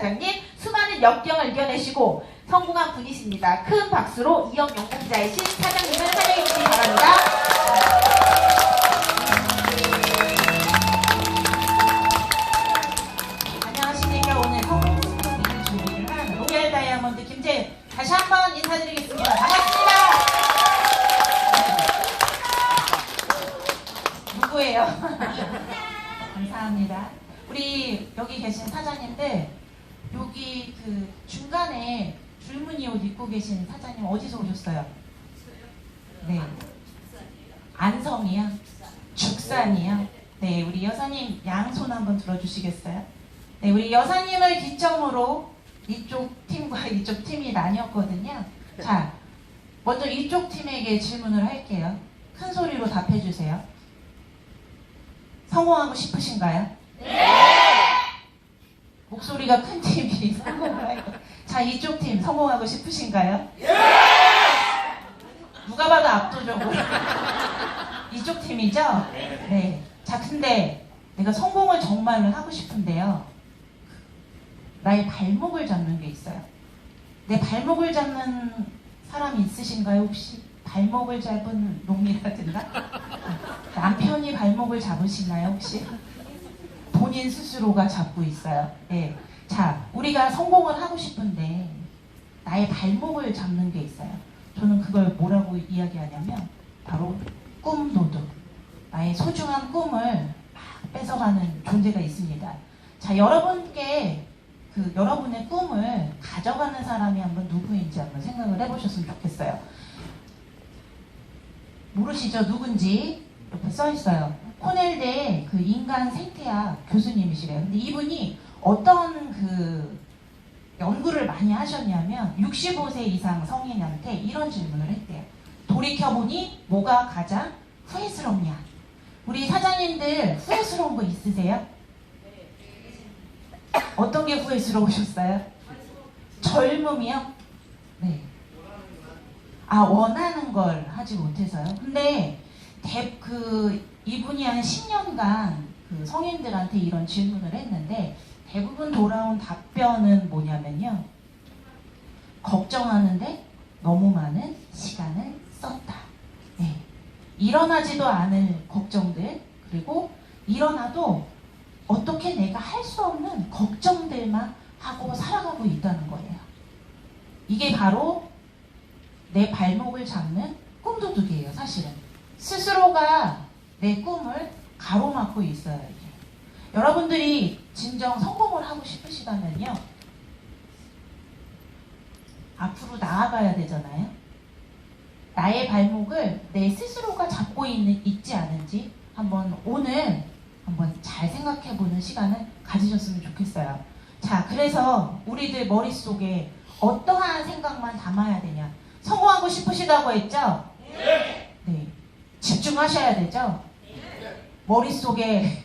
사장님, 수많은 역경을 이겨내시고 성공한 분이십니다. 큰 박수로 이영 영공자의 신 사장님을 환영해 주시기 바랍니다. 안녕하십니까. 오늘 성공 스토리를 준비를 한 로얄 다이아몬드 김재은 다시 한번 인사드리겠습니다. 반갑습니다. 누구예요? 감사합니다. 우리 여기 계신 사장님들, 여기 그 중간에 줄무늬 옷 입고 계신 사장님 어디서 오셨어요? 네. 안성이요? 죽산이요? 네, 우리 여사님 양손 한번 들어주시겠어요? 네, 우리 여사님을 기점으로 이쪽 팀과 이쪽 팀이 나뉘었거든요. 자, 먼저 이쪽 팀에게 질문을 할게요. 큰 소리로 답해주세요. 성공하고 싶으신가요? 네! 목소리가 큰 팀이 성공을 할 거예요. 자, 이쪽 팀 성공하고 싶으신가요? 네! 누가 봐도 압도적으로 이쪽 팀이죠? 네. 자, 근데 내가 성공을 정말로 하고 싶은데요. 나의 발목을 잡는 게 있어요. 내 발목을 잡는 사람이 있으신가요, 혹시? 발목을 잡은 놈이라든가? 남편이 발목을 잡으시나요, 혹시? 본인 스스로가 잡고 있어요. 네. 자, 우리가 성공을 하고 싶은데 나의 발목을 잡는 게 있어요. 저는 그걸 뭐라고 이야기하냐면 바로 꿈도둑. 나의 소중한 꿈을 막 뺏어가는 존재가 있습니다. 자, 여러분께 여러분의 꿈을 가져가는 사람이 한번 누구인지 한번 생각을 해보셨으면 좋겠어요. 모르시죠? 누군지? 옆에 써있어요. 코넬대 그 인간 생태학 교수님이시래요. 근데 이분이 어떤 연구를 많이 하셨냐면 65세 이상 성인한테 이런 질문을 했대요. 돌이켜보니 뭐가 가장 후회스럽냐? 우리 사장님들 후회스러운 거 있으세요? 어떤 게 후회스러우셨어요? 젊음이요? 네. 아, 원하는 걸 하지 못해서요? 근데 이분이 한 10년간 그 성인들한테 이런 질문을 했는데 대부분 돌아온 답변은 뭐냐면요. 걱정하는데 너무 많은 시간을 썼다. 네. 일어나지도 않을 걱정들, 그리고 일어나도 어떻게 내가 할 수 없는 걱정들만 하고 살아가고 있다는 거예요. 이게 바로 내 발목을 잡는 꿈도둑이에요, 사실은. 스스로가 내 꿈을 가로막고 있어요. 이게. 여러분들이 진정 성공을 하고 싶으시다면요. 앞으로 나아가야 되잖아요. 나의 발목을 내 스스로가 잡고 있지 않은지 오늘 한번 잘 생각해보는 시간을 가지셨으면 좋겠어요. 자, 그래서 우리들 머릿속에 어떠한 생각만 담아야 되냐? 성공하고 싶으시다고 했죠? 네. 네. 집중하셔야 되죠? 네. 머릿속에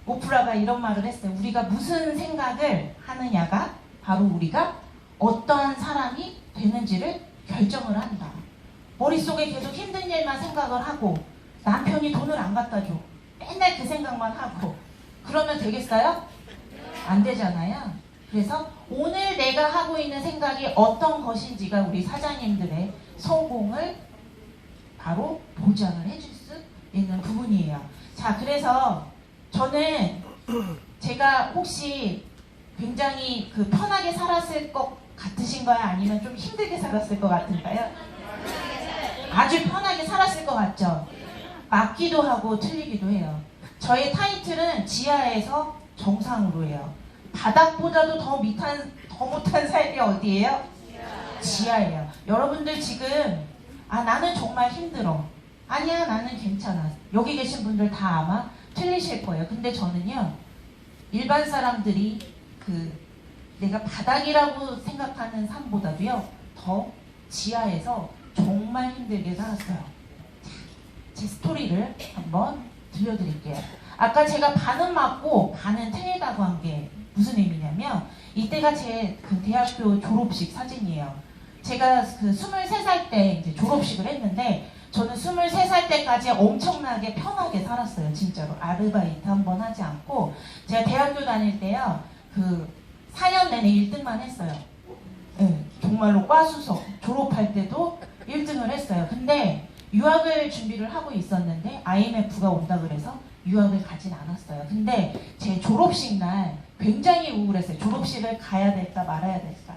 오프라가 이런 말을 했어요. 우리가 무슨 생각을 하느냐가 바로 우리가 어떠한 사람이 되는지를 결정을 한다. 머릿속에 계속 힘든 일만 생각을 하고 남편이 돈을 안 갖다 줘. 맨날 그 생각만 하고 그러면 되겠어요? 안 되잖아요. 그래서 오늘 내가 하고 있는 생각이 어떤 것인지가 우리 사장님들의 성공을 바로 보장을 해줄 수 있는 부분이에요. 자, 그래서 저는 제가 혹시 굉장히 편하게 살았을 것 같으신가요? 아니면 좀 힘들게 살았을 것 같은가요? 아주 편하게 살았을 것 같죠? 맞기도 하고 틀리기도 해요. 저의 타이틀은 지하에서 정상으로 해요. 바닥보다도 더 못한 삶이 어디예요? 지하예요. 여러분들 지금 나는 정말 힘들어. 아니야, 나는 괜찮아. 여기 계신 분들 다 아마 틀리실 거예요. 근데 저는요, 일반 사람들이 내가 바닥이라고 생각하는 삶보다도요, 더 지하에서 정말 힘들게 살았어요. 제 스토리를 한번 들려드릴게요. 아까 제가 반은 맞고 반은 틀리다고 한 게 무슨 의미냐면 이때가 제 대학교 졸업식 사진이에요. 제가 23살 때 이제 졸업식을 했는데 저는 23살 때까지 엄청나게 편하게 살았어요. 진짜로. 아르바이트 한번 하지 않고 제가 대학교 다닐 때요. 4년 내내 1등만 했어요. 네, 정말로 과수석 졸업할 때도 1등을 했어요. 근데 유학을 준비를 하고 있었는데 IMF가 온다 그래서 유학을 가진 않았어요. 근데 제 졸업식 날 굉장히 우울했어요. 졸업식을 가야 될까 말아야 될까.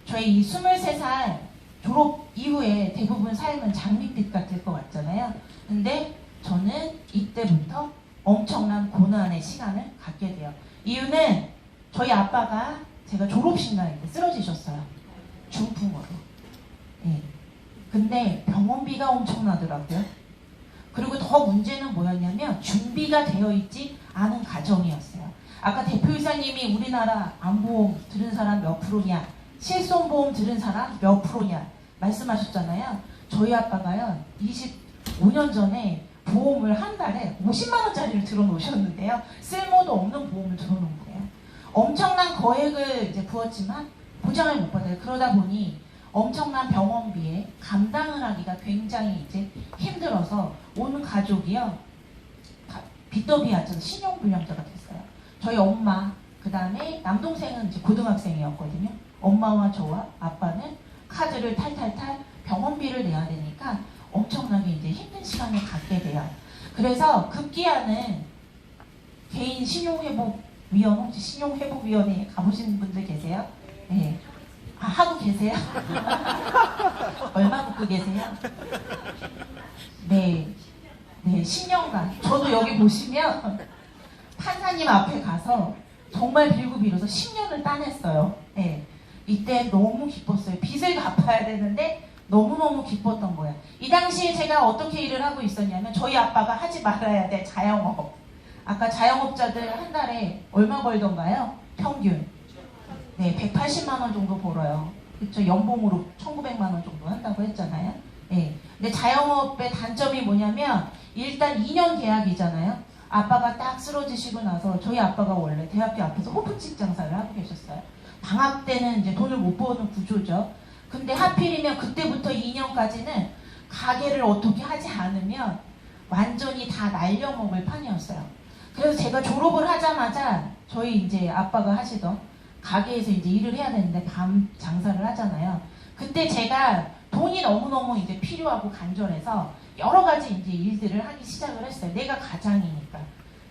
저희 이 23살 졸업 이후에 대부분 삶은 장밋빛 같을 것 같잖아요. 근데 저는 이때부터 엄청난 고난의 시간을 갖게 돼요. 이유는 저희 아빠가 제가 졸업식 날 쓰러지셨어요. 중풍으로. 네. 근데 병원비가 엄청나더라고요. 그리고 더 문제는 뭐였냐면 준비가 되어 있지 않은 가정이었어요. 아까 대표이사님이 우리나라 안보험 들은 사람 몇 프로냐, 실손보험 들은 사람 몇 프로냐 말씀하셨잖아요. 저희 아빠가요 25년 전에 보험을 한 달에 50만 원짜리를 들어놓으셨는데요. 쓸모도 없는 보험을 들어놓은 거예요. 엄청난 거액을 이제 부었지만 보장을 못 받아요. 그러다 보니 엄청난 병원비에 감당을 하기가 굉장히 이제 힘들어서 온 가족이요 빚더비아처럼 신용불량자가 됐어요. 저희 엄마, 그 다음에 남동생은 이제 고등학생이었거든요. 엄마와 저와 아빠는 카드를 탈탈탈 병원비를 내야 되니까 엄청나게 이제 힘든 시간을 갖게 돼요. 그래서 급기야는 개인 신용회복위원, 혹시 신용회복위원회에 가보신 분들 계세요? 네. 아, 하고 계세요? 얼마 붓고 계세요? 네. 네, 10년간. 저도 여기 보시면 판사님 앞에 가서 정말 빌고 빌어서 10년을 따냈어요. 네. 이때 너무 기뻤어요. 빚을 갚아야 되는데 너무너무 기뻤던 거예요. 이 당시에 제가 어떻게 일을 하고 있었냐면 저희 아빠가 하지 말아야 될 자영업. 아까 자영업자들 한 달에 얼마 벌던가요? 평균. 네, 180만 원 정도 벌어요. 그쵸? 연봉으로 1,900만 원 정도 한다고 했잖아요. 네. 근데 자영업의 단점이 뭐냐면 일단 2년 계약이잖아요. 아빠가 딱 쓰러지시고 나서 저희 아빠가 원래 대학교 앞에서 호프집 장사를 하고 계셨어요. 방학 때는 이제 돈을 못 버는 구조죠. 근데 하필이면 그때부터 2년까지는 가게를 어떻게 하지 않으면 완전히 다 날려먹을 판이었어요. 그래서 제가 졸업을 하자마자 저희 이제 아빠가 하시던 가게에서 이제 일을 해야 되는데 밤 장사를 하잖아요. 그때 제가 돈이 너무너무 이제 필요하고 간절해서 여러 가지 이제 일들을 하기 시작을 했어요. 내가 가장이니까.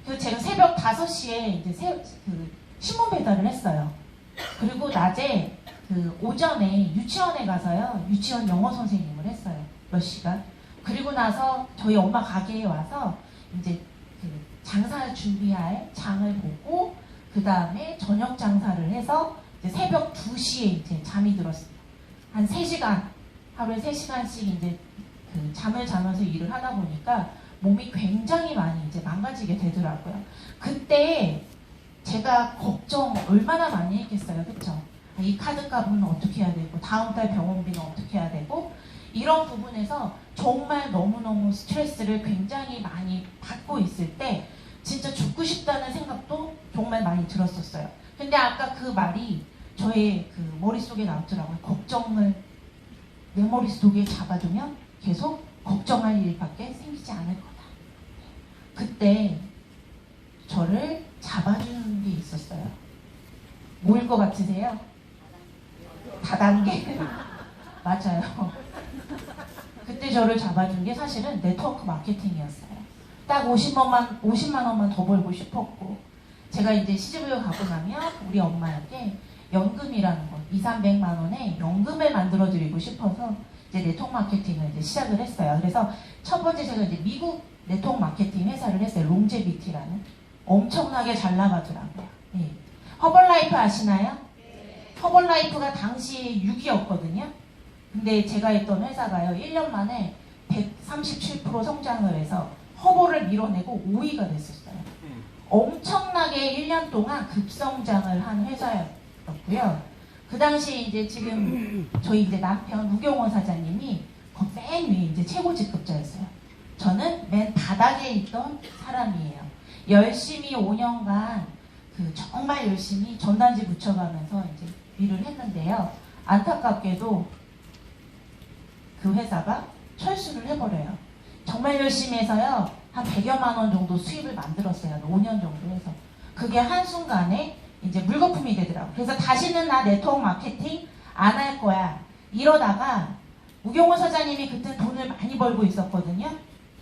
그래서 제가 새벽 5시에 이제 신문 배달을 했어요. 그리고 낮에 오전에 유치원에 가서요. 유치원 영어 선생님을 했어요. 몇 시간. 그리고 나서 저희 엄마 가게에 와서 이제 장사 준비할 장을 보고 그 다음에 저녁 장사를 해서 이제 새벽 2시에 이제 잠이 들었어요. 한 3시간, 하루에 3시간씩 이제 잠을 자면서 일을 하다 보니까 몸이 굉장히 많이 이제 망가지게 되더라고요. 그때 제가 걱정 얼마나 많이 했겠어요. 그쵸? 이 카드 값은 어떻게 해야 되고 다음 달 병원비는 어떻게 해야 되고 이런 부분에서 정말 너무너무 스트레스를 굉장히 많이 받고 있을 때 진짜 죽고 싶다는 생각도 정말 많이 들었었어요. 근데 아까 그 말이 저의 머릿속에 남더라고요. 걱정을 내 머릿속에 잡아두면 계속 걱정할 일밖에 생기지 않을 거다. 그때 저를 잡아주는 게 있었어요. 뭐일 것 같으세요? 다단계. 맞아요. 그때 저를 잡아준 게 사실은 네트워크 마케팅이었어요. 딱 50만 원만 더 벌고 싶었고 제가 이제 시집을 가고 나면 우리 엄마에게 연금이라는 거 200~300만 원에 연금을 만들어 드리고 싶어서 이제 네트워크 마케팅을 이제 시작을 했어요. 그래서 첫 번째 제가 이제 미국 네트워크 마케팅 회사를 했어요. 롱제비티라는. 엄청나게 잘 나가더라고요. 네. 허벌라이프 아시나요? 허벌라이프가 당시에 6위였거든요. 근데 제가 있던 회사가요 1년 만에 137% 성장을 해서 허벌을 밀어내고 5위가 됐었어요. 엄청나게 1년 동안 급성장을 한 회사였고요. 그 당시 이제 지금 저희 이제 남편 우경원 사장님이 맨 위에 이제 최고 직급자였어요. 저는 맨 바닥에 있던 사람이에요. 열심히 5년간 정말 열심히 전단지 붙여가면서 이제 일을 했는데요. 안타깝게도 그 회사가 철수를 해버려요. 정말 열심히 해서요. 한 100여만 원 정도 수입을 만들었어요. 5년 정도 해서. 그게 한순간에 이제 물거품이 되더라고. 그래서 다시는 나 네트워크 마케팅 안 할 거야. 이러다가 우경호 사장님이 그때 돈을 많이 벌고 있었거든요.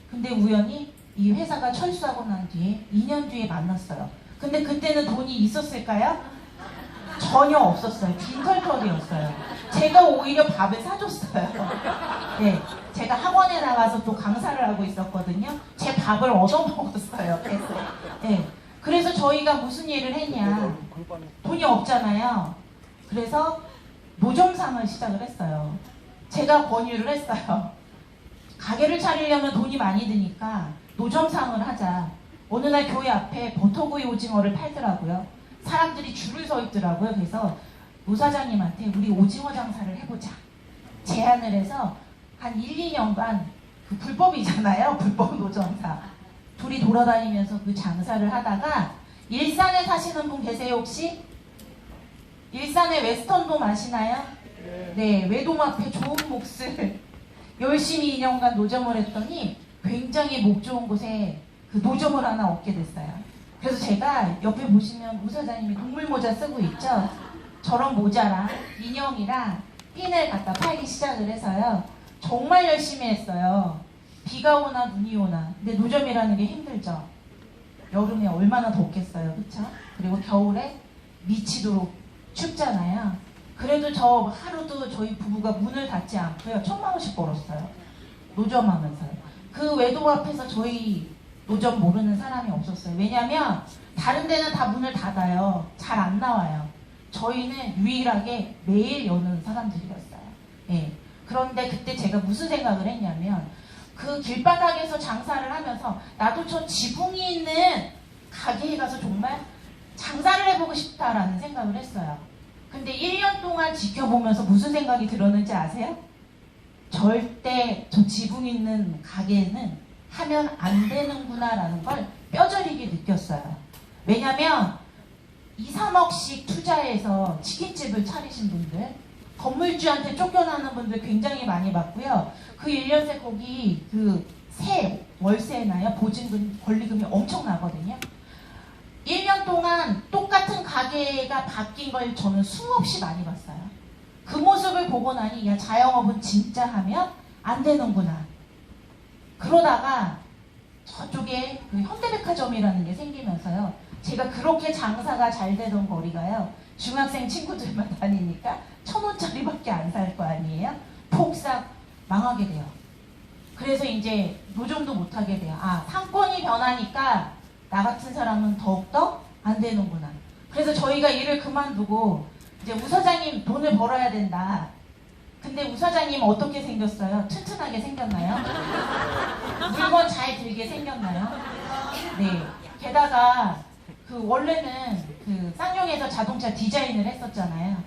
근데 우연히 이 회사가 철수하고 난 뒤에 2년 뒤에 만났어요. 근데 그때는 돈이 있었을까요? 전혀 없었어요. 빈털털이었어요. 제가 오히려 밥을 사줬어요. 네, 제가 학원에 나가서 또 강사를 하고 있었거든요. 제 밥을 얻어먹었어요. 계속. 네, 그래서 저희가 무슨 일을 했냐. 돈이 없잖아요. 그래서 노점상을 시작을 했어요. 제가 권유를 했어요. 가게를 차리려면 돈이 많이 드니까 노점상을 하자. 어느 날 교회 앞에 버터구이 오징어를 팔더라고요. 사람들이 줄을 서 있더라고요. 그래서 노사장님한테 우리 오징어 장사를 해보자. 제안을 해서 한 1, 2년간 그 불법이잖아요. 불법 노점사. 둘이 돌아다니면서 그 장사를 하다가 일산에 사시는 분 계세요 혹시? 일산에 웨스턴돔 아시나요? 네, 외돔 앞에 좋은 몫을 열심히 2년간 노점을 했더니 굉장히 목 좋은 곳에 그 노점을 하나 얻게 됐어요. 그래서 제가 옆에 보시면 우 사장님이 동물 모자 쓰고 있죠? 저런 모자랑 인형이랑 핀을 갖다 팔기 시작을 해서요. 정말 열심히 했어요. 비가 오나 눈이 오나. 근데 노점이라는 게 힘들죠. 여름에 얼마나 덥겠어요. 그쵸? 그리고 겨울에 미치도록 춥잖아요. 그래도 저 하루도 저희 부부가 문을 닫지 않고요. 1,000만 원씩 벌었어요. 노점하면서요. 그 외도 앞에서 저희 노점 모르는 사람이 없었어요. 왜냐면 다른 데는 다 문을 닫아요. 잘 안 나와요. 저희는 유일하게 매일 여는 사람들이었어요. 예. 그런데 그때 제가 무슨 생각을 했냐면 그 길바닥에서 장사를 하면서 나도 저 지붕이 있는 가게에 가서 정말 장사를 해보고 싶다라는 생각을 했어요. 근데 1년 동안 지켜보면서 무슨 생각이 들었는지 아세요? 절대 저 지붕 있는 가게는 하면 안 되는구나 라는 걸 뼈저리게 느꼈어요. 왜냐면 2, 3억씩 투자해서 치킨집을 차리신 분들, 건물주한테 쫓겨나는 분들 굉장히 많이 봤고요. 그 1년 새 거기 그 월세나요? 보증금, 권리금이 엄청 나거든요. 1년 동안 똑같은 가게가 바뀐 걸 저는 수없이 많이 봤어요. 그 모습을 보고 나니 야 자영업은 진짜 하면 안 되는구나. 그러다가 저쪽에 그 현대백화점이라는 게 생기면서요. 제가 그렇게 장사가 잘 되던 거리가요. 중학생 친구들만 다니니까 1,000원짜리밖에 안 살 거 아니에요? 폭삭 망하게 돼요. 그래서 이제 노점도 못하게 돼요. 아, 상권이 변하니까 나 같은 사람은 더욱더 안 되는구나. 그래서 저희가 일을 그만두고 이제 우 사장님 돈을 벌어야 된다. 근데 우 사장님 어떻게 생겼어요? 튼튼하게 생겼나요? 물건 잘 들게 생겼나요? 네. 게다가 그 원래는 그 쌍용에서 자동차 디자인을 했었잖아요.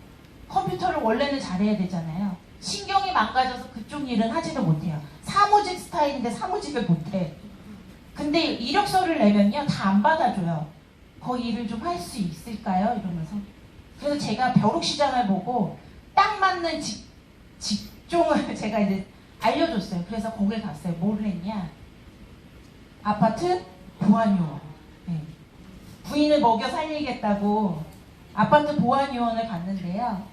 컴퓨터를 원래는 잘해야 되잖아요. 신경이 망가져서 그쪽 일은 하지도 못해요. 사무직 스타일인데 사무직을 못해. 근데 이력서를 내면요 다 안 받아줘요. 그 일을 좀 할 수 있을까요? 이러면서. 그래서 제가 벼룩시장을 보고 딱 맞는 직종을 제가 이제 알려줬어요. 그래서 거길 갔어요. 뭘 했냐? 아파트 보안요원. 네. 부인을 먹여 살리겠다고 아파트 보안요원을 갔는데요.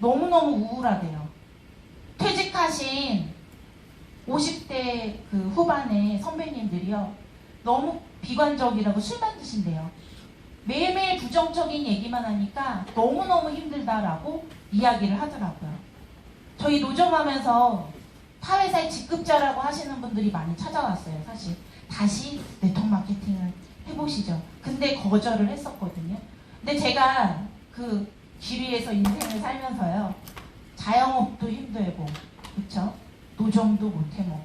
너무너무 우울하대요. 퇴직하신 50대 그 후반의 선배님들이요. 너무 비관적이라고 술만 드신대요. 매일매일 부정적인 얘기만 하니까 너무너무 힘들다라고 이야기를 하더라고요. 저희 노점하면서 타회사의 직급자라고 하시는 분들이 많이 찾아왔어요. 사실 다시 네트워크 마케팅을 해보시죠. 근데 거절을 했었거든요. 근데 제가 그 길 위에서 인생을 살면서요. 자영업도 힘들고 그쵸? 노점도 못 해먹고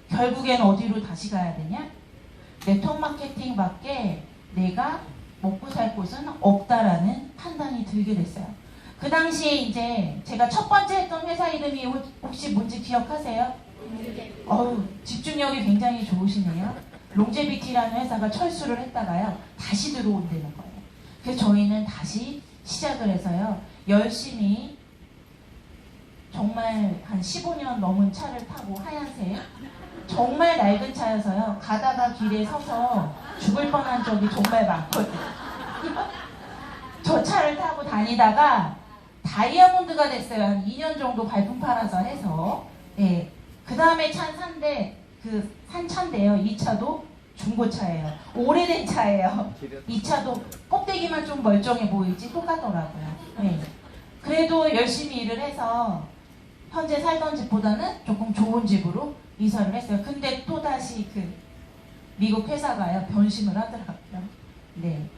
결국엔 어디로 다시 가야 되냐? 네트워크 마케팅밖에 내가 먹고 살 곳은 없다라는 판단이 들게 됐어요. 그 당시에 이제 제가 첫 번째 했던 회사 이름이 혹시 뭔지 기억하세요? 집중력이 굉장히 좋으시네요. 롱제비티라는 회사가 철수를 했다가요. 다시 들어온다는 거예요. 그래서 저희는 다시 시작을 해서요. 열심히 정말 한 15년 넘은 차를 타고 하얀색 정말 낡은 차여서요. 가다가 길에 서서 죽을 뻔한 적이 정말 많거든요. 자동차를 타고 다니다가 다이아몬드가 됐어요. 한 2년 정도 발품 팔아서 해서. 예. 그 다음에 찬 산데, 산 차인데요. 이 차도 중고차예요. 오래된 차예요. 이 차도 껍데기만 좀 멀쩡해 보이지 똑같더라고요. 예. 그래도 열심히 일을 해서 현재 살던 집보다는 조금 좋은 집으로 이사를 했어요. 근데 또다시 미국 회사가요, 변심을 하더라고요. 네.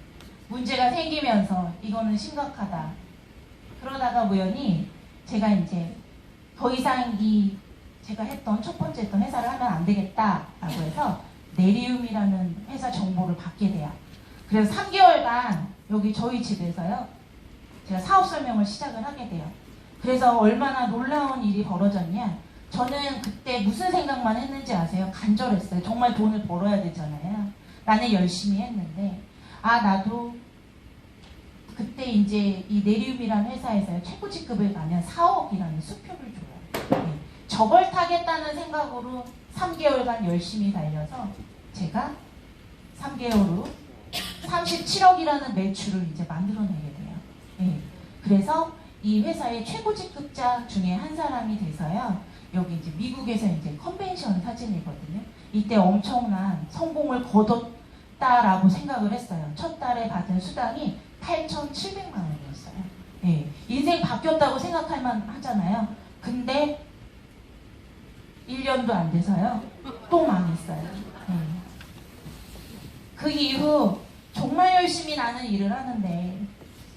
문제가 생기면서 이거는 심각하다. 그러다가 우연히 제가 이제 더 이상 제가 했던 첫 번째 했던 회사를 하면 안 되겠다라고 해서 네리움이라는 회사 정보를 받게 돼요. 그래서 3개월간 여기 저희 집에서요, 제가 사업 설명을 시작을 하게 돼요. 그래서 얼마나 놀라운 일이 벌어졌냐. 저는 그때 무슨 생각만 했는지 아세요? 간절했어요. 정말 돈을 벌어야 되잖아요. 나는 열심히 했는데, 나도 그때 이제 이 네리움이라는 회사에서요, 최고 직급을 가면 4억이라는 수표를 줘요. 네. 저걸 타겠다는 생각으로 3개월간 열심히 달려서 제가 3개월 후 37억이라는 매출을 이제 만들어내게 돼요. 네. 그래서 이 회사의 최고 직급자 중에 한 사람이 돼서요, 여기 이제 미국에서 이제 컨벤션 사진이거든요. 이때 엄청난 성공을 거뒀다라고 생각을 했어요. 첫 달에 받은 수당이 8,700만 원이었어요. 예, 인생 바뀌었다고 생각할 만 하잖아요. 근데 1년도 안 돼서요, 또 망했어요. 예. 그 이후 정말 열심히 나는 일을 하는데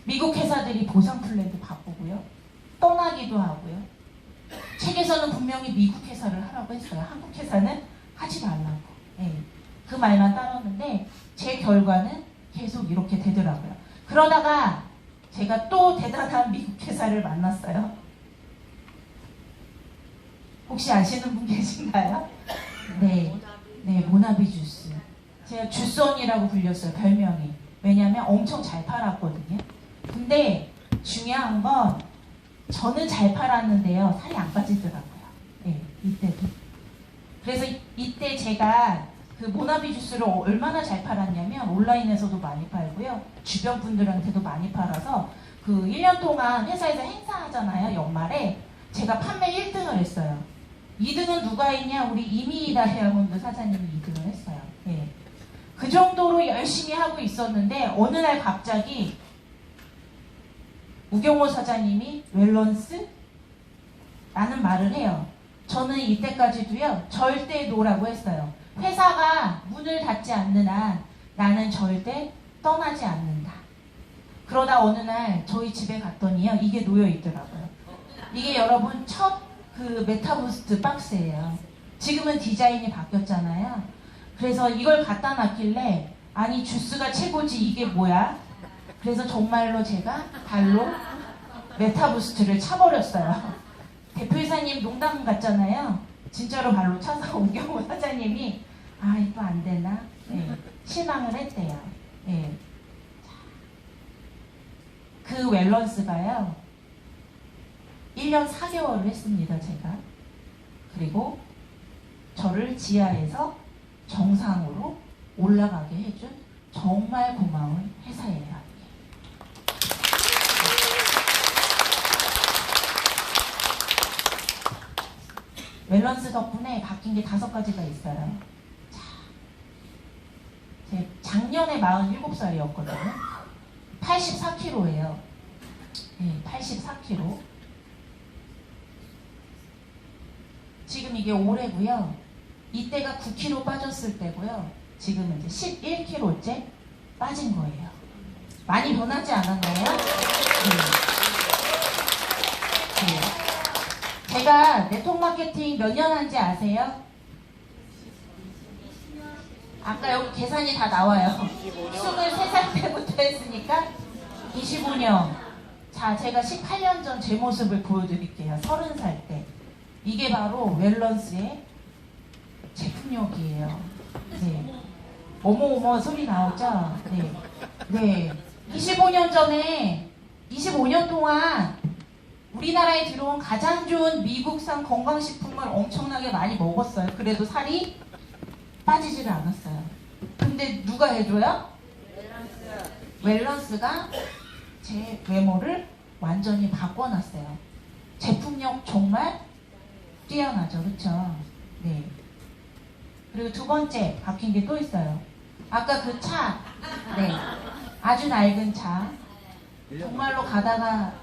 미국 회사들이 보상 플랜도 바꾸고요, 떠나기도 하고요. 책에서는 분명히 미국 회사를 하라고 했어요. 한국 회사는 하지 말라고. 예. 그 말만 따랐는데 제 결과는 계속 이렇게 되더라고요. 그러다가 제가 또 대단한 미국 회사를 만났어요. 혹시 아시는 분 계신가요? 네, 모나비 주스. 제가 주선이라고 불렸어요, 별명이. 왜냐면 엄청 잘 팔았거든요. 근데 중요한 건 저는 잘 팔았는데요, 살이 안 빠지더라고요. 네, 이때도. 그래서 이때 제가 그 모나비 주스를 얼마나 잘 팔았냐면 온라인에서도 많이 팔고요, 주변 분들한테도 많이 팔아서 1년 동안 회사에서 행사하잖아요, 연말에. 제가 판매 1등을 했어요. 2등은 누가 했냐? 우리 이미이다 다이아몬드 사장님이 2등을 했어요. 네. 그 정도로 열심히 하고 있었는데 어느 날 갑자기 우경호 사장님이 웰런스? 라는 말을 해요. 저는 이때까지도요, 절대 노라고 했어요. 회사가 문을 닫지 않는 한 나는 절대 떠나지 않는다. 그러다 어느 날 저희 집에 갔더니요, 이게 놓여 있더라고요. 이게 여러분 첫 메타부스트 박스예요. 지금은 디자인이 바뀌었잖아요. 그래서 이걸 갖다 놨길래, 아니 주스가 최고지 이게 뭐야? 그래서 정말로 제가 발로 메타부스트를 차버렸어요. 대표이사님 농담 같잖아요. 진짜로 발로 차서 우경호 사장님이 이거 안 되나? 네, 실망을 했대요. 네. 그 웰런스가요, 1년 4개월을 했습니다, 제가. 그리고 저를 지하에서 정상으로 올라가게 해준 정말 고마운 회사예요. 웰런스 덕분에 바뀐 게 5가지가 있어요. 자, 제 작년에 47살이었거든요. 84kg예요. 네, 84kg. 지금 이게 올해고요. 이때가 9kg 빠졌을 때고요. 지금은 이제 11kg째 빠진 거예요. 많이 변하지 않았나요? 네. 네. 제가 네트워크 마케팅 몇 년 한지 아세요? 아까 여기 계산이 다 나와요. 23살 때부터 했으니까 25년. 자, 제가 18년 전 제 모습을 보여드릴게요. 30살 때. 이게 바로 웰런스의 제품력이에요. 네. 어머어머 소리 나오죠? 네. 네. 25년 전에 25년 동안 우리나라에 들어온 가장 좋은 미국산 건강식품을 엄청나게 많이 먹었어요. 그래도 살이 빠지지를 않았어요. 근데 누가 해줘요? 웰런스가 제 외모를 완전히 바꿔놨어요. 제품력 정말 뛰어나죠, 그쵸? 네. 그리고 두 번째 바뀐 게 또 있어요. 아까 그 차, 네, 아주 낡은 차, 정말로 가다가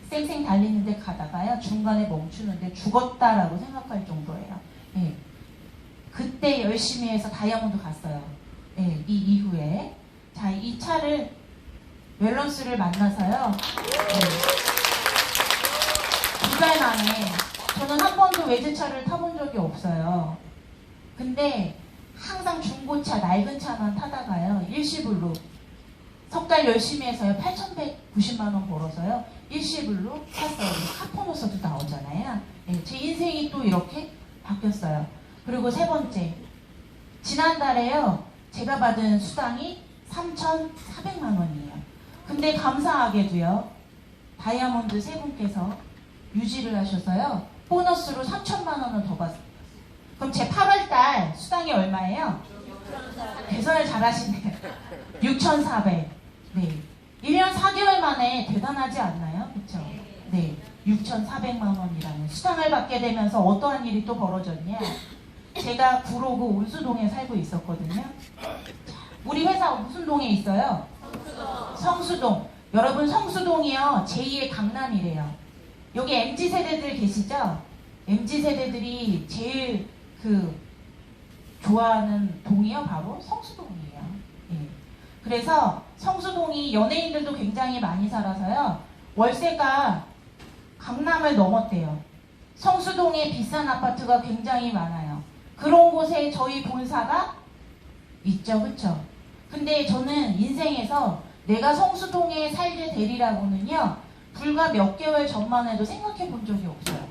쌩쌩 달리는데 가다가요 중간에 멈추는데 죽었다라고 생각할 정도예요. 네. 그때 열심히 해서 다이아몬드 갔어요. 네, 이 이후에 자, 이 차를 웰런스를 만나서요. 네. 2달 만에 저는 한 번도 외제차를 타본 적이 없어요. 근데 항상 중고차, 낡은 차만 타다가요. 일시불로 석 달 열심히 해서요. 8,190만 원 벌어서요. 일시불로 샀어요. 카포노서도 나오잖아요. 네, 제 인생이 또 이렇게 바뀌었어요. 그리고 세 번째, 지난달에요. 제가 받은 수당이 3,400만 원이에요. 근데 감사하게도요. 다이아몬드 세 분께서 유지를 하셔서요. 보너스로 3천만 원을 더 받았어요. 그럼 제 8월달 수당이 얼마예요? 계산을 잘하시네요. 6,400. 네. 1년 4개월 만에 대단하지 않나요? 그쵸? 네. 6,400만 원이라는 수당을 받게 되면서 어떠한 일이 또 벌어졌냐? 제가 구로구 온수동에 살고 있었거든요. 우리 회사 무슨 동에 있어요? 성수동. 여러분 성수동이요. 제2의 강남이래요. 여기 MZ세대들 계시죠? MZ세대들이 제일 좋아하는 동이요. 바로 성수동이에요. 예. 그래서 성수동이 연예인들도 굉장히 많이 살아서요. 월세가 강남을 넘었대요. 성수동에 비싼 아파트가 굉장히 많아요. 그런 곳에 저희 본사가 있죠. 그쵸? 근데 저는 인생에서 내가 성수동에 살게 되리라고는요. 불과 몇 개월 전만 해도 생각해 본 적이 없어요.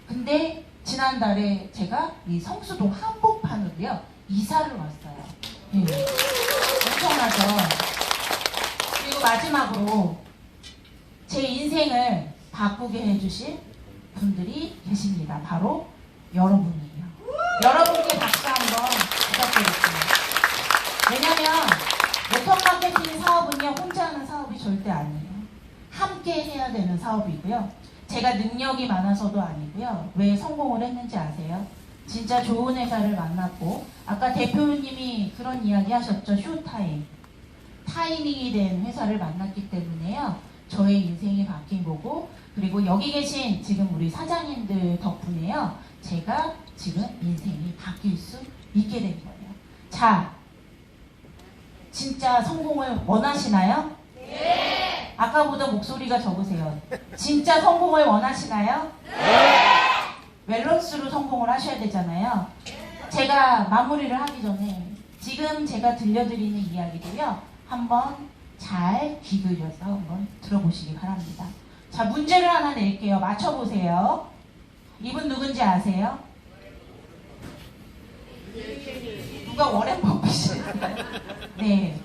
근데 지난달에 제가 이 성수동 한복판으로요. 이사를 왔어요. 네. 엄청나죠? 그리고 마지막으로 제 인생을 바꾸게 해주실 분들이 계십니다. 바로 여러분이에요. 여러분께 박수 한번 부탁드릴게요. 왜냐면 네트워크 마케팅 사업은요. 혼자 하는 사업이 절대 아니에요. 함께 해야 되는 사업이고요. 제가 능력이 많아서도 아니고요. 왜 성공을 했는지 아세요? 진짜 좋은 회사를 만났고 아까 대표님이 그런 이야기 하셨죠. 쇼타임. 타이밍이 된 회사를 만났기 때문에요. 저의 인생이 바뀐 거고 그리고 여기 계신 지금 우리 사장님들 덕분에요. 제가 지금 인생이 바뀔 수 있게 된 거예요. 자, 진짜 성공을 원하시나요? 네! 아까보다 목소리가 적으세요. 진짜 성공을 원하시나요? 네! 웰런스로 성공을 하셔야 되잖아요. 제가 마무리를 하기 전에 지금 제가 들려드리는 이야기도요. 한번 잘 귀 기울여서 한번 들어보시기 바랍니다. 자, 문제를 하나 낼게요. 맞춰보세요. 이분 누군지 아세요? 누가 워렌 버핏이에요? 네,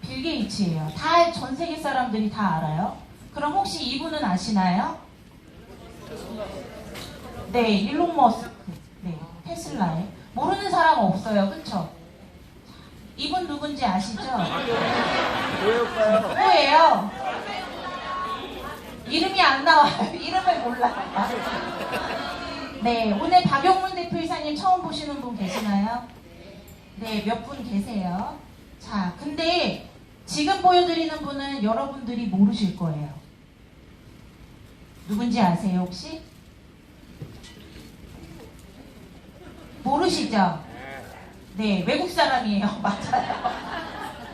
빌 게이츠예요. 다 전 세계 사람들이 다 알아요. 그럼 혹시 이분은 아시나요? 네, 일론 머스크. 네, 테슬라에. 모르는 사람 없어요. 그쵸? 이분 누군지 아시죠? 누구예요? 이름이 안 나와요. 이름을 몰라요. 네, 오늘 박용문 대표이사님 처음 보시는 분 계시나요? 네, 몇 분 계세요. 자, 근데 지금 보여드리는 분은 여러분들이 모르실 거예요. 누군지 아세요, 혹시? 모르시죠? 네, 외국 사람이에요. 맞아요.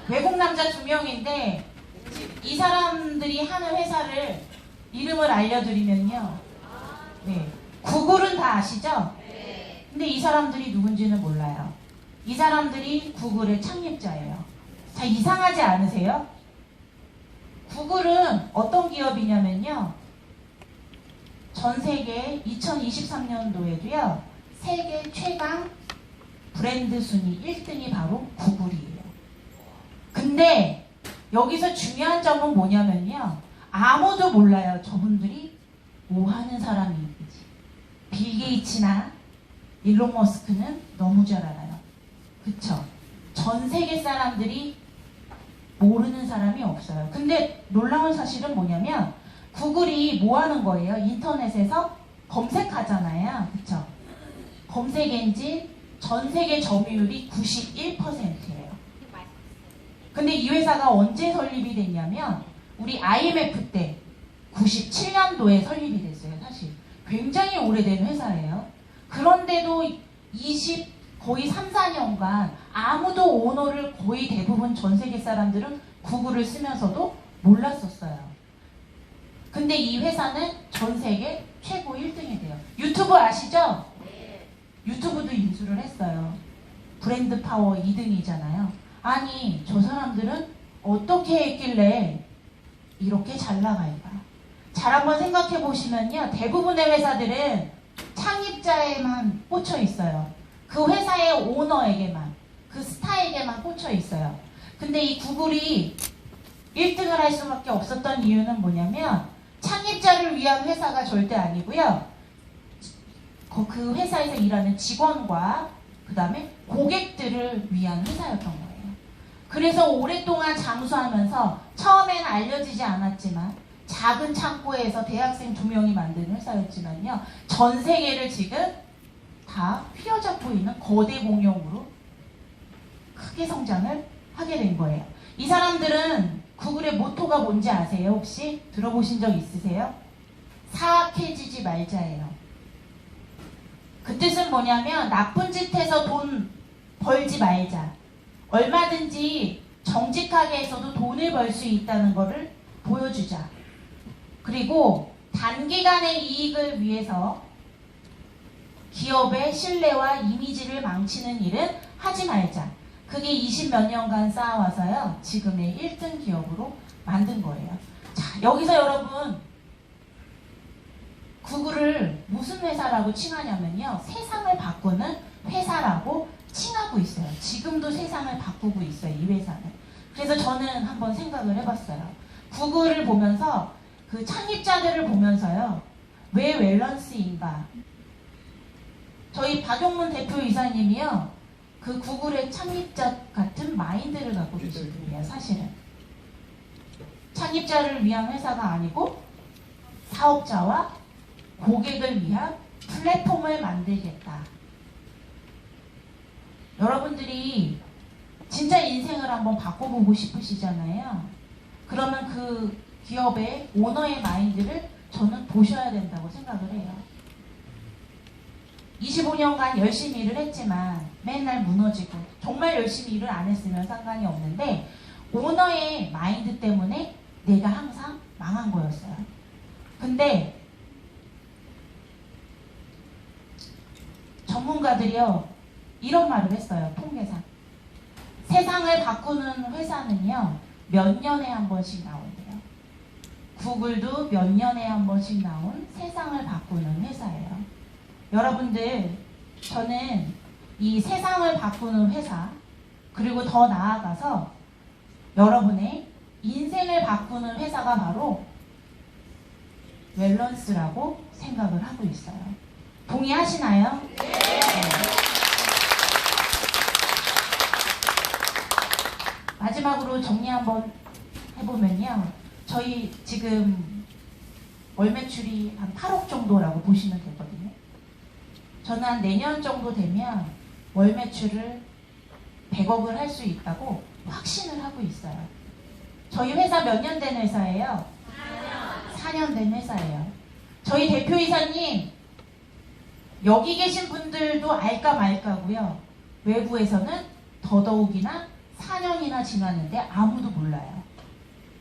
외국 남자 2명인데 이 사람들이 하는 회사를 이름을 알려드리면요. 네, 구글은 다 아시죠? 근데 이 사람들이 누군지는 몰라요. 이 사람들이 구글의 창립자예요. 자, 이상하지 않으세요? 구글은 어떤 기업이냐면요. 전 세계 2023년도에도요. 세계 최강 브랜드 순위 1등이 바로 구글이에요. 근데 여기서 중요한 점은 뭐냐면요. 아무도 몰라요. 저분들이 뭐 하는 사람인지. 빌 게이츠나 일론 머스크는 너무 잘 알아요. 그쵸? 전 세계 사람들이 모르는 사람이 없어요. 근데 놀라운 사실은 뭐냐면 구글이 뭐 하는 거예요? 인터넷에서 검색하잖아요. 그쵸? 검색 엔진 전 세계 점유율이 91%예요. 근데 이 회사가 언제 설립이 됐냐면 우리 IMF 때 97년도에 설립이 됐어요. 사실 굉장히 오래된 회사예요. 그런데도 거의 3, 4년간 아무도 오너를 거의 대부분 전 세계 사람들은 구글을 쓰면서도 몰랐었어요. 근데 이 회사는 전 세계 최고 1등이 돼요. 유튜브 아시죠? 네. 유튜브도 인수를 했어요. 브랜드 파워 2등이잖아요. 아니 저 사람들은 어떻게 했길래 이렇게 잘 나갈까? 잘 한번 생각해 보시면요. 대부분의 회사들은 창립자에만 꽂혀 있어요. 그 회사의 오너에게만, 그 스타에게만 꽂혀 있어요. 근데 이 구글이 1등을 할 수밖에 없었던 이유는 뭐냐면 창립자를 위한 회사가 절대 아니고요. 그 회사에서 일하는 직원과 그 다음에 고객들을 위한 회사였던 거예요. 그래서 오랫동안 장수하면서 처음에는 알려지지 않았지만 작은 창고에서 대학생 2명이 만든 회사였지만요. 전 세계를 지금 다 휘어잡고 있는 거대 공룡으로 크게 성장을 하게 된 거예요. 이 사람들은 구글의 모토가 뭔지 아세요? 혹시 들어보신 적 있으세요? 사악해지지 말자예요. 그 뜻은 뭐냐면 나쁜 짓 해서 돈 벌지 말자. 얼마든지 정직하게 해서도 돈을 벌 수 있다는 것을 보여주자. 그리고 단기간의 이익을 위해서 기업의 신뢰와 이미지를 망치는 일은 하지 말자. 그게 20몇 년간 쌓아와서요. 지금의 1등 기업으로 만든 거예요. 자, 여기서 여러분 구글을 무슨 회사라고 칭하냐면요. 세상을 바꾸는 회사라고 칭하고 있어요. 지금도 세상을 바꾸고 있어요. 이 회사는. 그래서 저는 한번 생각을 해봤어요. 구글을 보면서 그 창립자들을 보면서요. 왜 웰런스인가? 저희 박용문 대표이사님이요. 그 구글의 창립자 같은 마인드를 갖고 계신 분이에요. 사실은. 창립자를 위한 회사가 아니고 사업자와 고객을 위한 플랫폼을 만들겠다. 여러분들이 진짜 인생을 한번 바꿔보고 싶으시잖아요. 그러면 그 기업의 오너의 마인드를 저는 보셔야 된다고 생각을 해요. 25년간 열심히 일을 했지만 맨날 무너지고 정말 열심히 일을 안 했으면 상관이 없는데 오너의 마인드 때문에 내가 항상 망한 거였어요. 근데 전문가들이요 이런 말을 했어요. 통계상 세상을 바꾸는 회사는요 몇 년에 한 번씩 나온대요. 구글도 몇 년에 한 번씩 나온 세상을 바꾸는 회사예요. 여러분들 저는 이 세상을 바꾸는 회사 그리고 더 나아가서 여러분의 인생을 바꾸는 회사가 바로 웰런스라고 생각을 하고 있어요. 동의하시나요? 네. 마지막으로 정리 한번 해보면요. 저희 지금 월 매출이 한 8억 정도라고 보시면 되거든요. 저는 한 내년 정도 되면 월 매출을 100억을 할 수 있다고 확신을 하고 있어요. 저희 회사 몇 년 된 회사예요? 4년 된 회사예요. 저희 대표이사님 여기 계신 분들도 알까 말까고요. 외부에서는 더더욱이나 4년이나 지났는데 아무도 몰라요.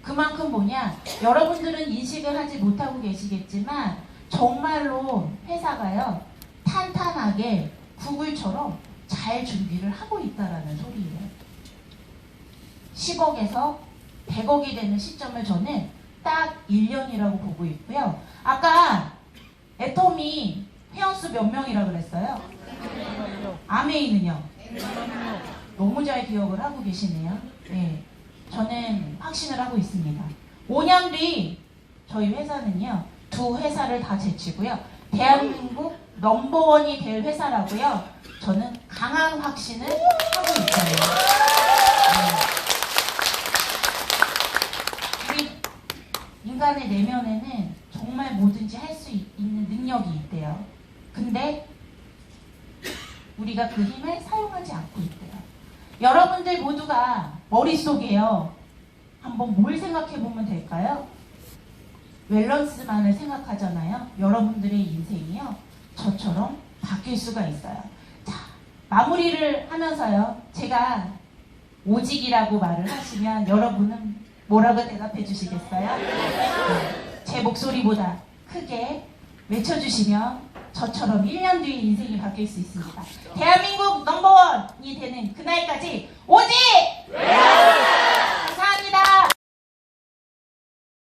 그만큼 뭐냐, 여러분들은 인식을 하지 못하고 계시겠지만 정말로 회사가요 탄탄하게 구글처럼 잘 준비를 하고 있다라는 소리예요. 10억에서 100억이 되는 시점을 저는 딱 1년이라고 보고 있고요. 아까 애터미 회원수 몇 명이라고 그랬어요? 아메이는요? 너무 잘 기억을 하고 계시네요. 네, 저는 확신을 하고 있습니다. 5년 뒤 저희 회사는요 2회사를 다 제치고요 대한민국 넘버원이 될 회사라고요 저는 강한 확신을 하고 있어요. 네. 인간의 내면에는 정말 뭐든지 할 수 있는 능력이 있대요. 근데 우리가 그 힘을 사용하지 않고 있대요. 여러분들 모두가 머릿속에요. 한번 뭘 생각해 보면 될까요? 밸런스만을 생각하잖아요. 여러분들의 인생이요. 저처럼 바뀔 수가 있어요. 자, 마무리를 하면서요. 제가 오직이라고 말을 하시면 여러분은 뭐라고 대답해 주시겠어요? 네, 제 목소리보다 크게 외쳐주시면 저처럼 1년 뒤에 인생이 바뀔 수 있습니다. 대한민국 넘버원이 되는 그날까지 오직!